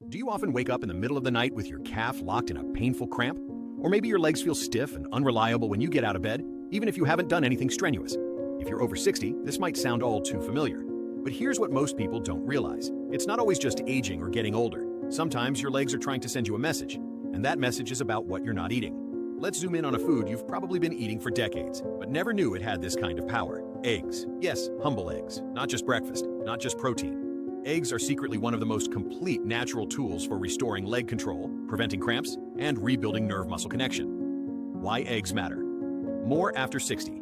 Do you often wake up in the middle of the night with your calf locked in a painful cramp? Or maybe your legs feel stiff and unreliable when you get out of bed, even if you haven't done anything strenuous. If you're over 60, this might sound all too familiar. But here's what most people don't realize. It's not always just aging or getting older. Sometimes your legs are trying to send you a message, and that message is about what you're not eating. Let's zoom in on a food you've probably been eating for decades, but never knew it had this kind of power. Eggs. Yes, humble eggs. Not just breakfast, not just protein. Eggs are secretly one of the most complete natural tools for restoring leg control, preventing cramps, and rebuilding nerve-muscle connection. Why eggs matter. More after 60.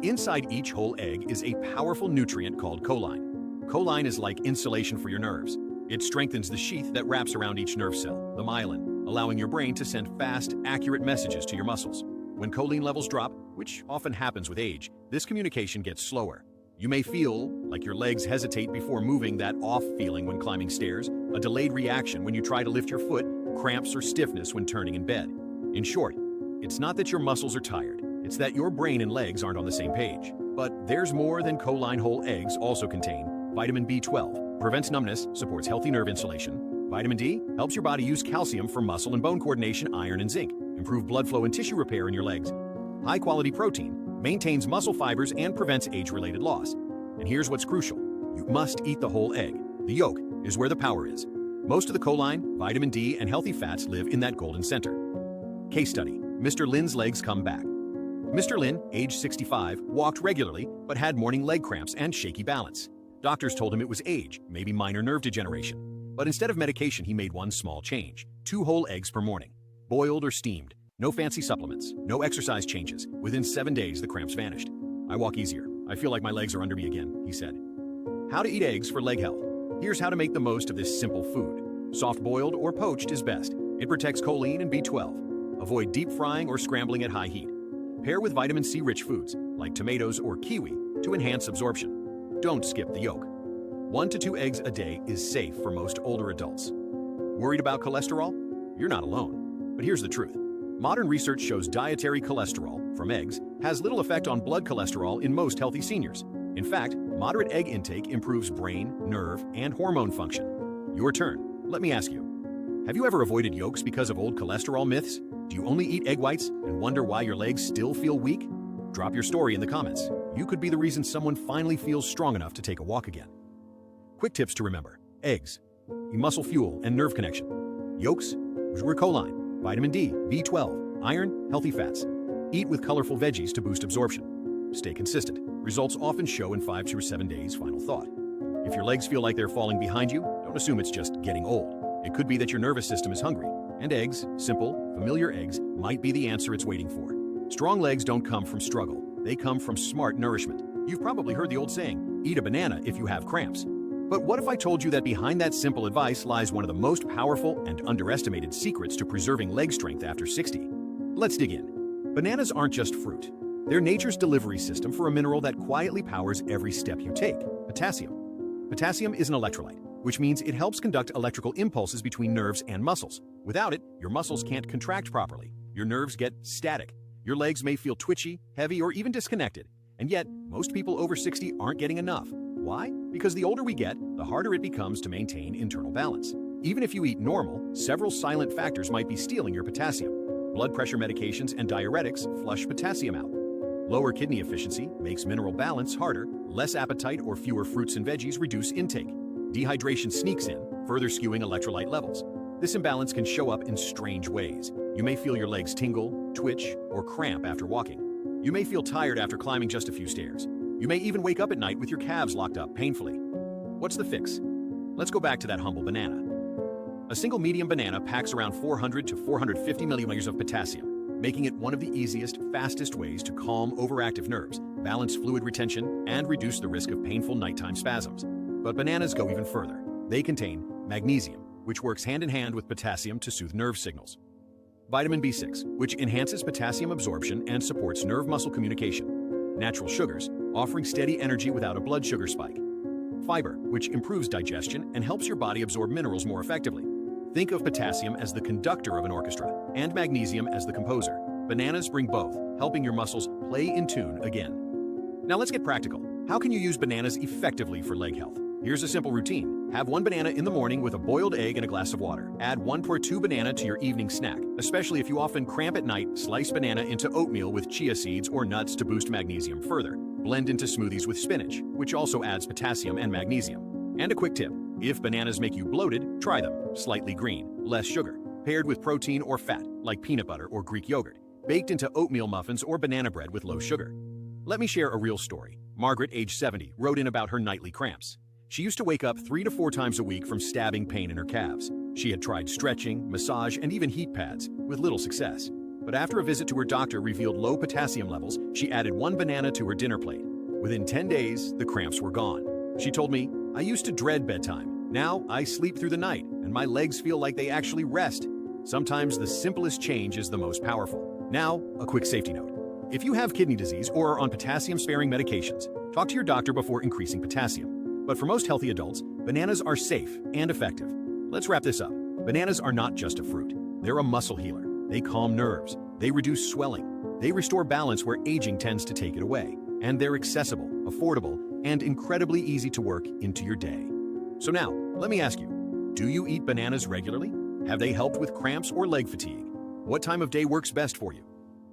Inside each whole egg is a powerful nutrient called choline. Choline is like insulation for your nerves. It strengthens the sheath that wraps around each nerve cell, the myelin, allowing your brain to send fast, accurate messages to your muscles. When choline levels drop, which often happens with age, this communication gets slower. You may feel like your legs hesitate before moving, that off feeling when climbing stairs, a delayed reaction when you try to lift your foot, cramps or stiffness when turning in bed. In short, it's not that your muscles are tired, it's that your brain and legs aren't on the same page. But there's more than choline. Whole eggs also contain vitamin B12, prevents numbness, supports healthy nerve insulation. Vitamin D helps your body use calcium for muscle and bone coordination, iron and zinc, improve blood flow and tissue repair in your legs. High-quality protein maintains muscle fibers and prevents age-related loss. And here's what's crucial. You must eat the whole egg. The yolk is where the power is. Most of the choline, vitamin D, and healthy fats live in that golden center. Case study. Mr. Lin's legs come back. Mr. Lin, age 65, walked regularly but had morning leg cramps and shaky balance. Doctors told him it was age, maybe minor nerve degeneration. But instead of medication, he made one small change. 2 whole eggs per morning. Boiled or steamed. No fancy supplements, no exercise changes. Within 7 days, the cramps vanished. I walk easier. I feel like my legs are under me again, he said. How to eat eggs for leg health. Here's how to make the most of this simple food. Soft boiled or poached is best. It protects choline and B12. Avoid deep frying or scrambling at high heat. Pair with vitamin C-rich foods, like tomatoes or kiwi, to enhance absorption. Don't skip the yolk. 1 to 2 eggs a day is safe for most older adults. Worried about cholesterol? You're not alone. But here's the truth. Modern research shows dietary cholesterol from eggs has little effect on blood cholesterol in most healthy seniors. In fact, moderate egg intake improves brain, nerve, and hormone function. Your turn. Let me ask you, have you ever avoided yolks because of old cholesterol myths? Do you only eat egg whites and wonder why your legs still feel weak? Drop your story in the comments. You could be the reason someone finally feels strong enough to take a walk again. Quick tips to remember. Eggs, muscle fuel and nerve connection. Yolks, choline. Vitamin D, B12, iron, healthy fats. Eat with colorful veggies to boost absorption. Stay consistent. Results often show in 5 to 7 days. Final thought. If your legs feel like they're falling behind you, don't assume it's just getting old. It could be that your nervous system is hungry. And eggs, simple, familiar eggs, might be the answer it's waiting for. Strong legs don't come from struggle. They come from smart nourishment. You've probably heard the old saying, eat a banana if you have cramps. But what if I told you that behind that simple advice lies one of the most powerful and underestimated secrets to preserving leg strength after 60? Let's dig in. Bananas aren't just fruit. They're nature's delivery system for a mineral that quietly powers every step you take, potassium. Potassium is an electrolyte, which means it helps conduct electrical impulses between nerves and muscles. Without it, your muscles can't contract properly. Your nerves get static. Your legs may feel twitchy, heavy, or even disconnected. And yet, most people over 60 aren't getting enough. Why? Because the older we get, the harder it becomes to maintain internal balance. Even if you eat normal, several silent factors might be stealing your potassium. Blood pressure medications and diuretics flush potassium out. Lower kidney efficiency makes mineral balance harder. Less appetite or fewer fruits and veggies reduce intake. Dehydration sneaks in, further skewing electrolyte levels. This imbalance can show up in strange ways. You may feel your legs tingle, twitch, or cramp after walking. You may feel tired after climbing just a few stairs. You may even wake up at night with your calves locked up painfully. What's the fix? Let's go back to that humble banana. A single medium banana packs around 400 to 450 milliliters of potassium, making it one of the easiest, fastest ways to calm overactive nerves, balance fluid retention, and reduce the risk of painful nighttime spasms. But bananas go even further. They contain magnesium, which works hand in hand with potassium to soothe nerve signals. Vitamin B6, which enhances potassium absorption and supports nerve-muscle communication. Natural sugars, offering steady energy without a blood sugar spike. Fiber, which improves digestion and helps your body absorb minerals more effectively. Think of potassium as the conductor of an orchestra and magnesium as the composer. Bananas bring both, helping your muscles play in tune again. Now let's get practical. How can you use bananas effectively for leg health? Here's a simple routine. Have one banana in the morning with a boiled egg and a glass of water. Add 1/2 banana to your evening snack. Especially if you often cramp at night, slice banana into oatmeal with chia seeds or nuts to boost magnesium further. Blend into smoothies with spinach, which also adds potassium and magnesium. And a quick tip, if bananas make you bloated, try them. Slightly green, less sugar. Paired with protein or fat, like peanut butter or Greek yogurt. Baked into oatmeal muffins or banana bread with low sugar. Let me share a real story. Margaret, age 70, wrote in about her nightly cramps. She used to wake up 3 to 4 times a week from stabbing pain in her calves. She had tried stretching, massage, and even heat pads, with little success. But after a visit to her doctor revealed low potassium levels, she added 1 banana to her dinner plate. Within 10 days, the cramps were gone. She told me, "I used to dread bedtime. Now I sleep through the night, and my legs feel like they actually rest." Sometimes the simplest change is the most powerful. Now, a quick safety note. If you have kidney disease or are on potassium-sparing medications, talk to your doctor before increasing potassium. But for most healthy adults, bananas are safe and effective. Let's wrap this up. Bananas are not just a fruit. They're a muscle healer. They calm nerves. They reduce swelling. They restore balance where aging tends to take it away. And they're accessible, affordable, and incredibly easy to work into your day. So now, let me ask you, do you eat bananas regularly? Have they helped with cramps or leg fatigue? What time of day works best for you?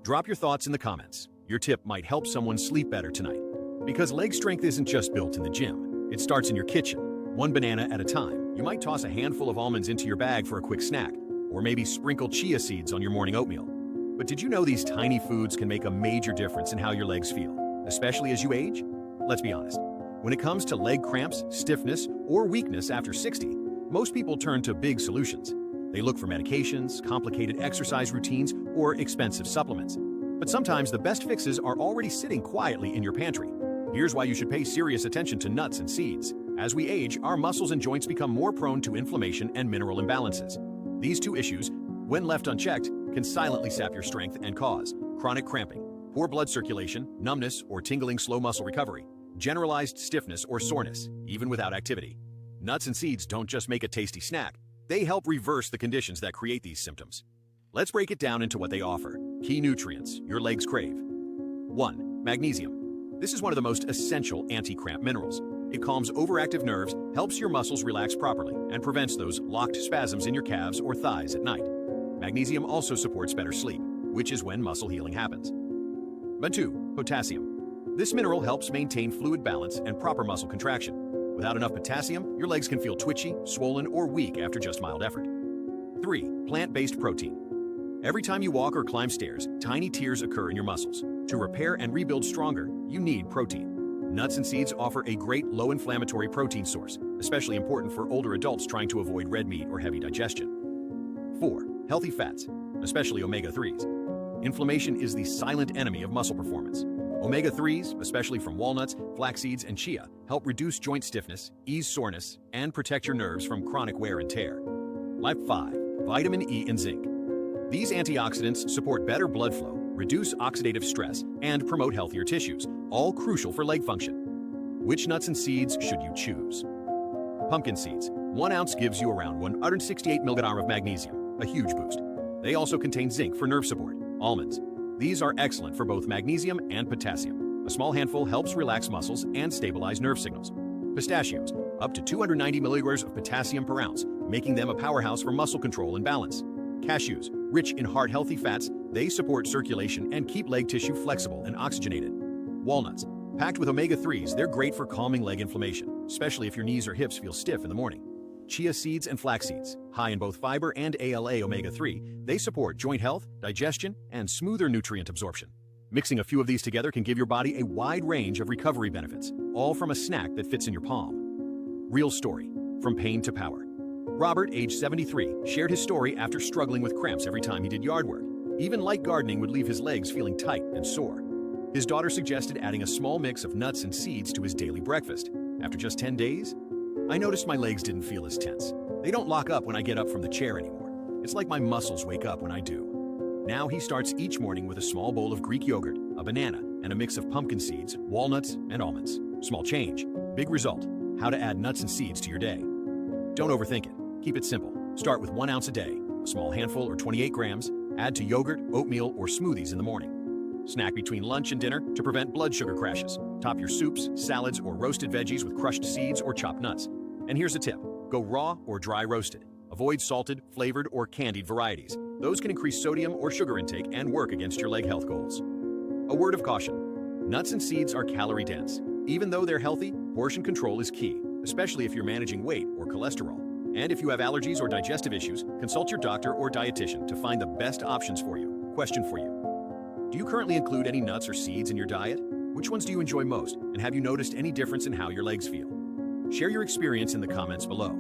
Drop your thoughts in the comments. Your tip might help someone sleep better tonight. Because leg strength isn't just built in the gym. It starts in your kitchen, 1 banana at a time. You might toss a handful of almonds into your bag for a quick snack, or maybe sprinkle chia seeds on your morning oatmeal. But did you know these tiny foods can make a major difference in how your legs feel, especially as you age? Let's be honest. When it comes to leg cramps, stiffness, or weakness after 60, most people turn to big solutions. They look for medications, complicated exercise routines, or expensive supplements. But sometimes the best fixes are already sitting quietly in your pantry. Here's why you should pay serious attention to nuts and seeds. As we age, our muscles and joints become more prone to inflammation and mineral imbalances. These two issues, when left unchecked, can silently sap your strength and cause chronic cramping, poor blood circulation, numbness or tingling slow muscle recovery, generalized stiffness or soreness, even without activity. Nuts and seeds don't just make a tasty snack, they help reverse the conditions that create these symptoms. Let's break it down into what they offer. Key nutrients your legs crave. 1. Magnesium. This is one of the most essential anti-cramp minerals. It calms overactive nerves, helps your muscles relax properly, and prevents those locked spasms in your calves or thighs at night. Magnesium also supports better sleep, which is when muscle healing happens. But 2. Potassium. This mineral helps maintain fluid balance and proper muscle contraction. Without enough potassium, your legs can feel twitchy, swollen, or weak after just mild effort. 3. Plant-based protein. Every time you walk or climb stairs, tiny tears occur in your muscles. To repair and rebuild stronger, you need protein. Nuts and seeds offer a great low-inflammatory protein source, especially important for older adults trying to avoid red meat or heavy digestion. 4. Healthy fats, especially omega-3s. Inflammation is the silent enemy of muscle performance. Omega-3s, especially from walnuts, flax seeds, and chia, help reduce joint stiffness, ease soreness, and protect your nerves from chronic wear and tear. 5. Vitamin E and zinc. These antioxidants support better blood flow, reduce oxidative stress, and promote healthier tissues, all crucial for leg function. Which nuts and seeds should you choose? Pumpkin seeds. 1 ounce gives you around 168 mg of magnesium, a huge boost. They also contain zinc for nerve support. Almonds. These are excellent for both magnesium and potassium. A small handful helps relax muscles and stabilize nerve signals. Pistachios. Up to 290 milligrams of potassium per ounce, making them a powerhouse for muscle control and balance. Cashews. Rich in heart-healthy fats, they support circulation and keep leg tissue flexible and oxygenated. Walnuts. Packed with omega-3s, they're great for calming leg inflammation, especially if your knees or hips feel stiff in the morning. Chia seeds and flax seeds, high in both fiber and ALA omega-3, they support joint health, digestion, and smoother nutrient absorption. Mixing a few of these together can give your body a wide range of recovery benefits, all from a snack that fits in your palm. Real story, from pain to power. Robert, age 73, shared his story after struggling with cramps every time he did yard work. Even light gardening would leave his legs feeling tight and sore. His daughter suggested adding a small mix of nuts and seeds to his daily breakfast. After just 10 days, I noticed my legs didn't feel as tense. They don't lock up when I get up from the chair anymore. It's like my muscles wake up when I do. Now he starts each morning with a small bowl of Greek yogurt, a banana, and a mix of pumpkin seeds, walnuts, and almonds. Small change, big result. How to add nuts and seeds to your day. Don't overthink it. Keep it simple. Start with 1 ounce a day, a small handful or 28 grams. Add to yogurt, oatmeal, or smoothies in the morning. Snack between lunch and dinner to prevent blood sugar crashes. Top your soups, salads, or roasted veggies with crushed seeds or chopped nuts. And here's a tip: go raw or dry roasted. Avoid salted, flavored, or candied varieties. Those can increase sodium or sugar intake and work against your leg health goals. A word of caution: nuts and seeds are calorie dense. Even though they're healthy, portion control is key, especially if you're managing weight or cholesterol. And if you have allergies or digestive issues, consult your doctor or dietitian to find the best options for you. Question for you: do you currently include any nuts or seeds in your diet? Which ones do you enjoy most, and have you noticed any difference in how your legs feel? Share your experience in the comments below.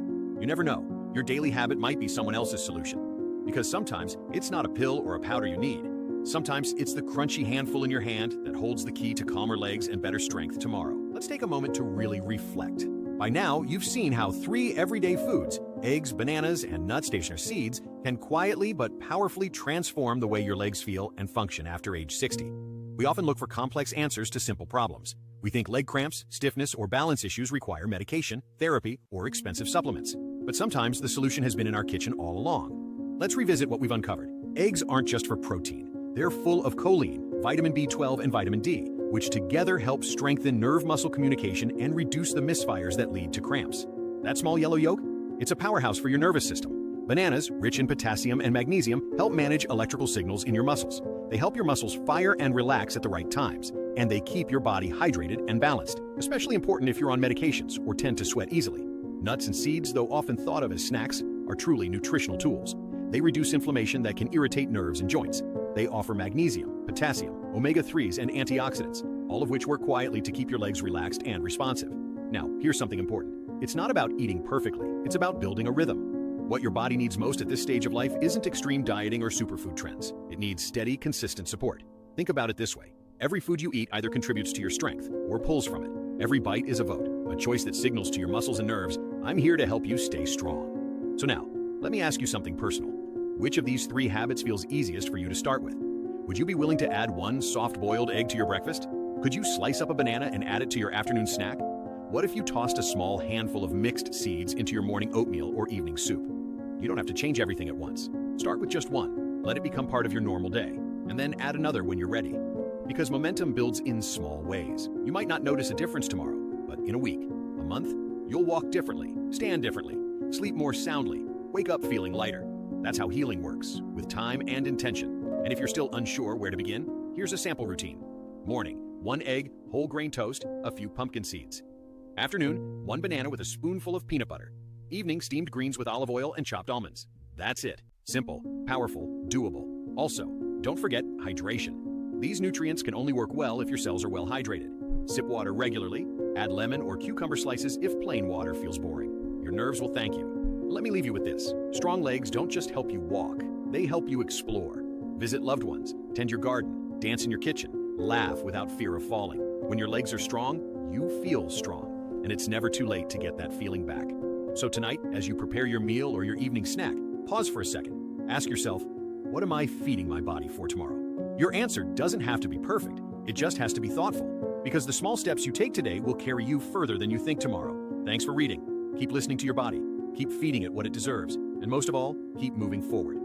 You never know, your daily habit might be someone else's solution. Because sometimes it's not a pill or a powder you need. Sometimes it's the crunchy handful in your hand that holds the key to calmer legs and better strength tomorrow. Let's take a moment to really reflect. By now, you've seen how 3 everyday foods, eggs, bananas, and nut station seeds, can quietly but powerfully transform the way your legs feel and function after age 60. We often look for complex answers to simple problems. We think leg cramps, stiffness, or balance issues require medication, therapy, or expensive supplements. But sometimes the solution has been in our kitchen all along. Let's revisit what we've uncovered. Eggs aren't just for protein. They're full of choline, vitamin B12, and vitamin D, which together help strengthen nerve-muscle communication and reduce the misfires that lead to cramps. That small yellow yolk? It's a powerhouse for your nervous system. Bananas, rich in potassium and magnesium, help manage electrical signals in your muscles. They help your muscles fire and relax at the right times, and they keep your body hydrated and balanced, especially important if you're on medications or tend to sweat easily. Nuts and seeds, though often thought of as snacks, are truly nutritional tools. They reduce inflammation that can irritate nerves and joints. They offer magnesium, potassium, omega-3s, and antioxidants, all of which work quietly to keep your legs relaxed and responsive. Now, here's something important. It's not about eating perfectly, it's about building a rhythm. What your body needs most at this stage of life isn't extreme dieting or superfood trends. It needs steady, consistent support. Think about it this way. Every food you eat either contributes to your strength or pulls from it. Every bite is a vote, a choice that signals to your muscles and nerves, I'm here to help you stay strong. So now, let me ask you something personal. Which of these 3 habits feels easiest for you to start with? Would you be willing to add 1 soft-boiled egg to your breakfast? Could you slice up a banana and add it to your afternoon snack? What if you tossed a small handful of mixed seeds into your morning oatmeal or evening soup? You don't have to change everything at once. Start with just 1. Let it become part of your normal day, and then add another when you're ready. Because momentum builds in small ways. You might not notice a difference tomorrow, but in a week, a month, you'll walk differently, stand differently, sleep more soundly, wake up feeling lighter. That's how healing works, with time and intention. And if you're still unsure where to begin, here's a sample routine. Morning, 1 egg, whole grain toast, a few pumpkin seeds. Afternoon, 1 banana with a spoonful of peanut butter. Evening, steamed greens with olive oil and chopped almonds. That's it. Simple, powerful, doable. Also, don't forget hydration. These nutrients can only work well if your cells are well hydrated. Sip water regularly. Add lemon or cucumber slices if plain water feels boring. Your nerves will thank you. Let me leave you with this. Strong legs don't just help you walk, they help you explore. Visit loved ones, tend your garden, dance in your kitchen, laugh without fear of falling. When your legs are strong, you feel strong, and it's never too late to get that feeling back. So tonight, as you prepare your meal or your evening snack, pause for a second. Ask yourself, what am I feeding my body for tomorrow? Your answer doesn't have to be perfect, it just has to be thoughtful. Because the small steps you take today will carry you further than you think tomorrow. Thanks for reading. Keep listening to your body. Keep feeding it what it deserves, and most of all, keep moving forward.